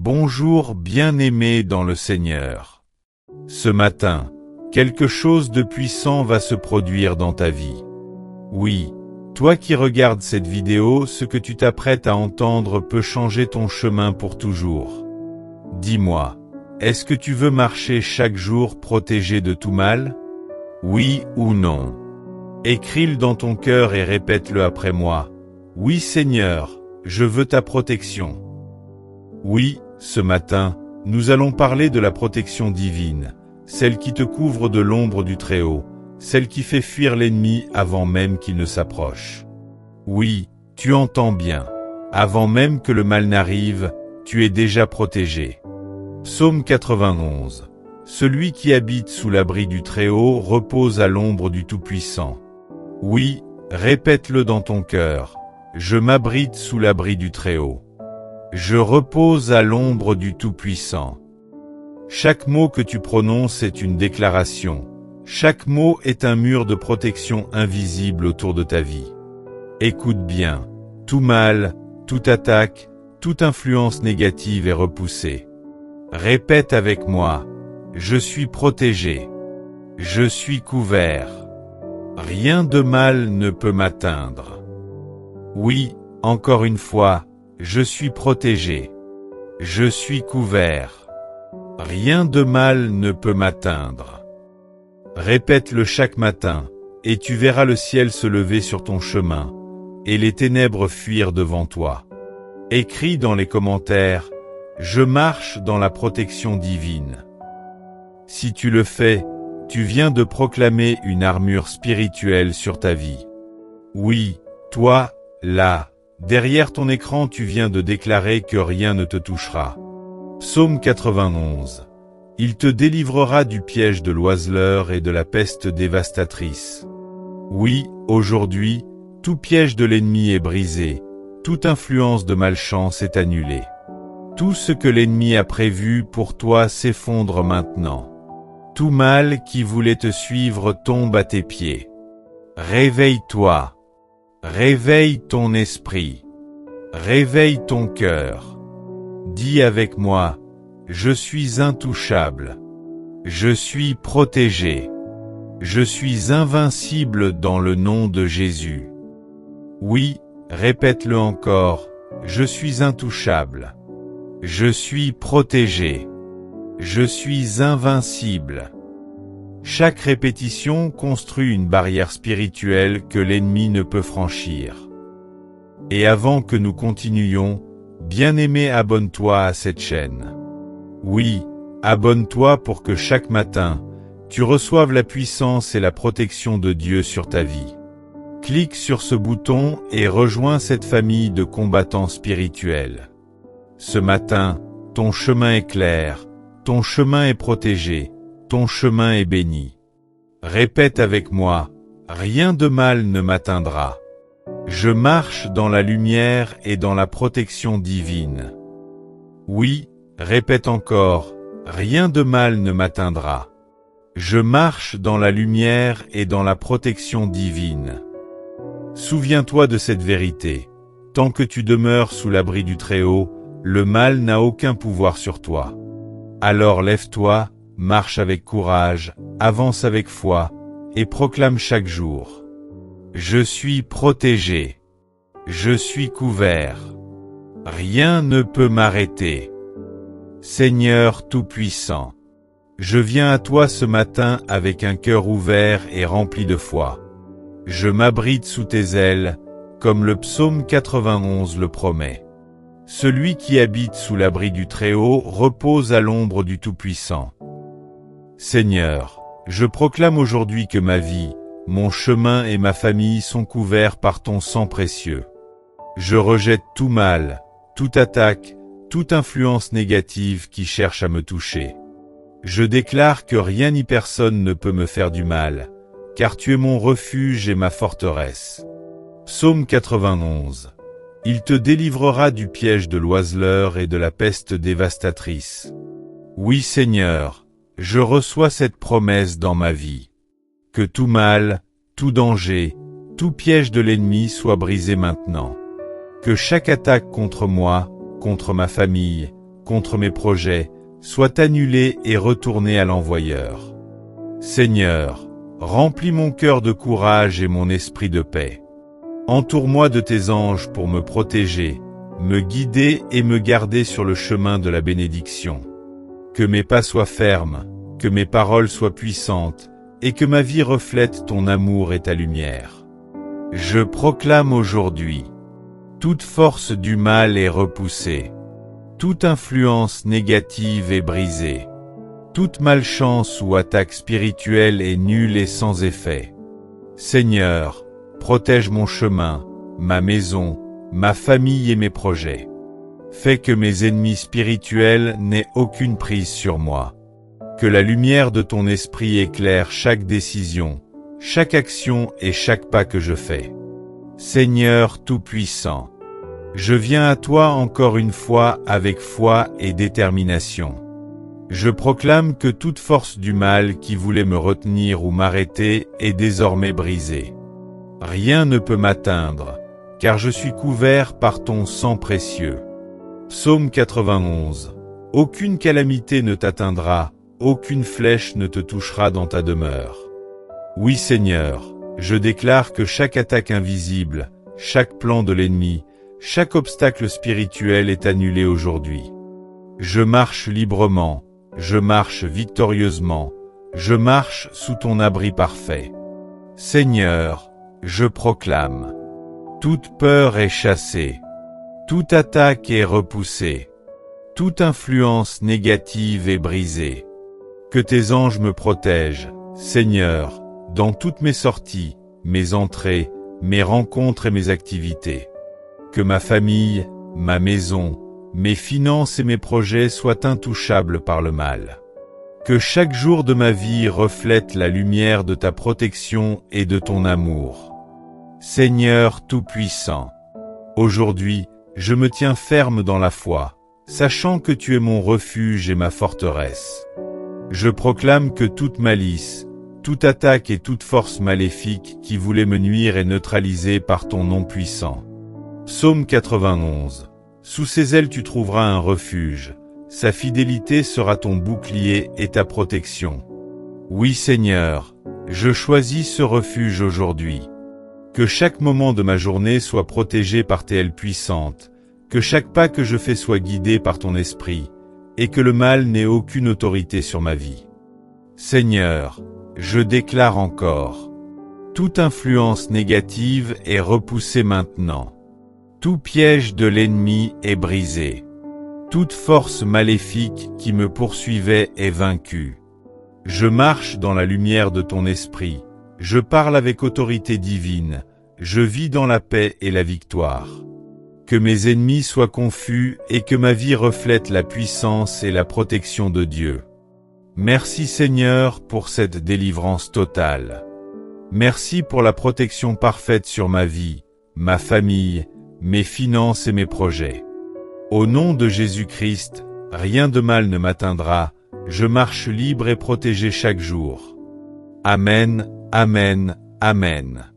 Bonjour bien-aimé dans le Seigneur. Ce matin, quelque chose de puissant va se produire dans ta vie. Oui, toi qui regardes cette vidéo, ce que tu t'apprêtes à entendre peut changer ton chemin pour toujours. Dis-moi, est-ce que tu veux marcher chaque jour protégé de tout mal? Oui ou non? Écris-le dans ton cœur et répète-le après moi. Oui Seigneur, je veux ta protection. Oui, ce matin, nous allons parler de la protection divine, celle qui te couvre de l'ombre du Très-Haut, celle qui fait fuir l'ennemi avant même qu'il ne s'approche. Oui, tu entends bien. Avant même que le mal n'arrive, tu es déjà protégé. Psaume 91. Celui qui habite sous l'abri du Très-Haut repose à l'ombre du Tout-Puissant. Oui, répète-le dans ton cœur. Je m'abrite sous l'abri du Très-Haut. Je repose à l'ombre du Tout-Puissant. Chaque mot que tu prononces est une déclaration. Chaque mot est un mur de protection invisible autour de ta vie. Écoute bien. Tout mal, toute attaque, toute influence négative est repoussée. Répète avec moi. Je suis protégé. Je suis couvert. Rien de mal ne peut m'atteindre. Oui, encore une fois, je suis protégé. Je suis couvert. Rien de mal ne peut m'atteindre. Répète-le chaque matin, et tu verras le ciel se lever sur ton chemin, et les ténèbres fuir devant toi. Écris dans les commentaires, je marche dans la protection divine. Si tu le fais, tu viens de proclamer une armure spirituelle sur ta vie. Oui, toi, là, derrière ton écran tu viens de déclarer que rien ne te touchera. Psaume 91. Il te délivrera du piège de l'oiseleur et de la peste dévastatrice. Oui, aujourd'hui, tout piège de l'ennemi est brisé, toute influence de malchance est annulée. Tout ce que l'ennemi a prévu pour toi s'effondre maintenant. Tout mal qui voulait te suivre tombe à tes pieds. Réveille-toi. Réveille ton esprit. Réveille ton cœur. Dis avec moi, je suis intouchable. Je suis protégé. Je suis invincible dans le nom de Jésus. Oui, répète-le encore, je suis intouchable. Je suis protégé. Je suis invincible. Chaque répétition construit une barrière spirituelle que l'ennemi ne peut franchir. Et avant que nous continuions, bien-aimé, abonne-toi à cette chaîne. Oui, abonne-toi pour que chaque matin, tu reçoives la puissance et la protection de Dieu sur ta vie. Clique sur ce bouton et rejoins cette famille de combattants spirituels. Ce matin, ton chemin est clair, ton chemin est protégé, ton chemin est béni. Répète avec moi, rien de mal ne m'atteindra. Je marche dans la lumière et dans la protection divine. Oui, répète encore, rien de mal ne m'atteindra. Je marche dans la lumière et dans la protection divine. Souviens-toi de cette vérité. Tant que tu demeures sous l'abri du Très-Haut, le mal n'a aucun pouvoir sur toi. Alors lève-toi, marche avec courage, avance avec foi, et proclame chaque jour. Je suis protégé. Je suis couvert. Rien ne peut m'arrêter. Seigneur Tout-Puissant, je viens à toi ce matin avec un cœur ouvert et rempli de foi. Je m'abrite sous tes ailes, comme le psaume 91 le promet. Celui qui habite sous l'abri du Très-Haut repose à l'ombre du Tout-Puissant. Seigneur, je proclame aujourd'hui que ma vie, mon chemin et ma famille sont couverts par ton sang précieux. Je rejette tout mal, toute attaque, toute influence négative qui cherche à me toucher. Je déclare que rien ni personne ne peut me faire du mal, car tu es mon refuge et ma forteresse. Psaume 91. Il te délivrera du piège de l'oiseleur et de la peste dévastatrice. Oui Seigneur, je reçois cette promesse dans ma vie. Que tout mal, tout danger, tout piège de l'ennemi soit brisé maintenant. Que chaque attaque contre moi, contre ma famille, contre mes projets, soit annulée et retournée à l'envoyeur. Seigneur, remplis mon cœur de courage et mon esprit de paix. Entoure-moi de tes anges pour me protéger, me guider et me garder sur le chemin de la bénédiction. Que mes pas soient fermes, que mes paroles soient puissantes, et que ma vie reflète ton amour et ta lumière. Je proclame aujourd'hui: toute force du mal est repoussée. Toute influence négative est brisée. Toute malchance ou attaque spirituelle est nulle et sans effet. Seigneur, protège mon chemin, ma maison, ma famille et mes projets. Fais que mes ennemis spirituels n'aient aucune prise sur moi. Que la lumière de ton esprit éclaire chaque décision, chaque action et chaque pas que je fais. Seigneur Tout-Puissant, je viens à toi encore une fois avec foi et détermination. Je proclame que toute force du mal qui voulait me retenir ou m'arrêter est désormais brisée. Rien ne peut m'atteindre, car je suis couvert par ton sang précieux. Psaume 91. Aucune calamité ne t'atteindra, aucune flèche ne te touchera dans ta demeure. Oui Seigneur, je déclare que chaque attaque invisible, chaque plan de l'ennemi, chaque obstacle spirituel est annulé aujourd'hui. Je marche librement, je marche victorieusement, je marche sous ton abri parfait. Seigneur, je proclame: toute peur est chassée, toute attaque est repoussée, toute influence négative est brisée. Que tes anges me protègent, Seigneur, dans toutes mes sorties, mes entrées, mes rencontres et mes activités. Que ma famille, ma maison, mes finances et mes projets soient intouchables par le mal. Que chaque jour de ma vie reflète la lumière de ta protection et de ton amour. Seigneur Tout-Puissant, aujourd'hui, je me tiens ferme dans la foi, sachant que tu es mon refuge et ma forteresse. Je proclame que toute malice, toute attaque et toute force maléfique qui voulait me nuire est neutralisée par ton nom puissant. Psaume 91. Sous ses ailes tu trouveras un refuge, sa fidélité sera ton bouclier et ta protection. Oui Seigneur, je choisis ce refuge aujourd'hui. Que chaque moment de ma journée soit protégé par tes ailes puissantes, que chaque pas que je fais soit guidé par ton esprit, et que le mal n'ait aucune autorité sur ma vie. Seigneur, je déclare encore: toute influence négative est repoussée maintenant. Tout piège de l'ennemi est brisé. Toute force maléfique qui me poursuivait est vaincue. Je marche dans la lumière de ton esprit, je parle avec autorité divine, je vis dans la paix et la victoire. Que mes ennemis soient confus et que ma vie reflète la puissance et la protection de Dieu. Merci Seigneur pour cette délivrance totale. Merci pour la protection parfaite sur ma vie, ma famille, mes finances et mes projets. Au nom de Jésus-Christ, rien de mal ne m'atteindra, je marche libre et protégé chaque jour. Amen, Amen, Amen.